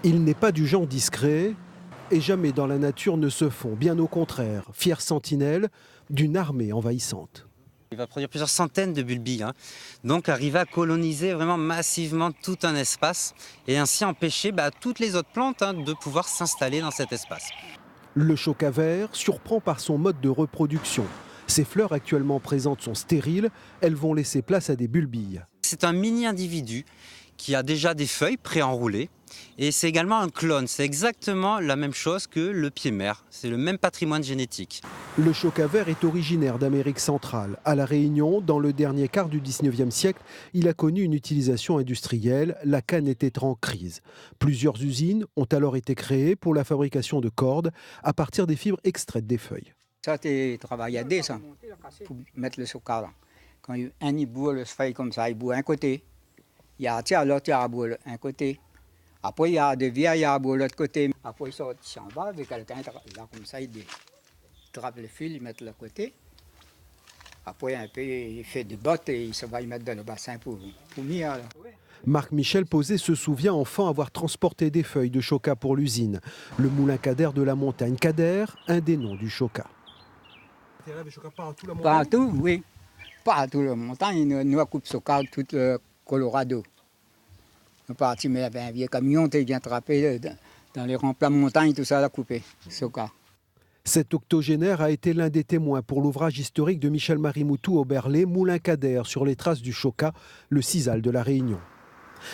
Il n'est pas du genre discret et jamais dans la nature ne se fond, bien au contraire, fier sentinelle d'une armée envahissante. Il va produire plusieurs centaines de bulbilles, donc arriver à coloniser vraiment massivement tout un espace et ainsi empêcher toutes les autres plantes de pouvoir s'installer dans cet espace. Le choca vert surprend par son mode de reproduction. Ces fleurs actuellement présentes sont stériles, elles vont laisser place à des bulbilles. C'est un mini-individu qui a déjà des feuilles préenroulées et c'est également un clone. C'est exactement la même chose que le pied-mère, c'est le même patrimoine génétique. Le choca vert est originaire d'Amérique centrale. À La Réunion, dans le dernier quart du 19e siècle, il a connu une utilisation industrielle. La canne était en crise. Plusieurs usines ont alors été créées pour la fabrication de cordes à partir des fibres extraites des feuilles. Ça, tu travailles à des pour mettre le choca là. Quand il boit le feuille comme ça, il boit un côté. Il y a l'autre, il y a un côté. Après, il y a des vieilles à l'autre côté. Après, il sort en bas avec quelqu'un là comme ça, il trappe le fil, il met de l'autre côté. Après, un peu, il fait des bottes et il se va y mettre dans le bassin pour mire. Marc Michel Posé se souvient enfant avoir transporté des feuilles de choca pour l'usine. Le moulin Kader de la montagne. Kader, un des noms du choca. Partout, oui. Partout la montagne, nous coupons choca tout le Colorado. Nous partis, mais il y avait un vieux camion qui vient trapper dans les remplats de montagne, tout ça, l'a coupé, choca. Cet octogénaire a été l'un des témoins pour l'ouvrage historique de Michel-Marie Moutou au Berlay, Moulin Kader, sur les traces du choca, le Cisal de La Réunion.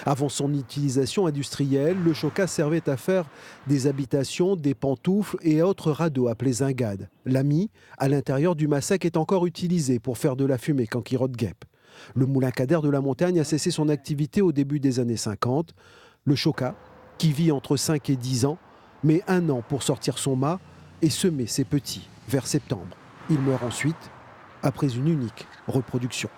Avant son utilisation industrielle, le choca servait à faire des habitations, des pantoufles et autres radeaux appelés zingades. L'ami, à l'intérieur du massac, est encore utilisé pour faire de la fumée quand il rote guêpe. Le moulin Kader de la montagne a cessé son activité au début des années 50. Le choca, qui vit entre 5 et 10 ans, met 1 an pour sortir son mât et semer ses petits vers septembre. Il meurt ensuite, après une unique reproduction.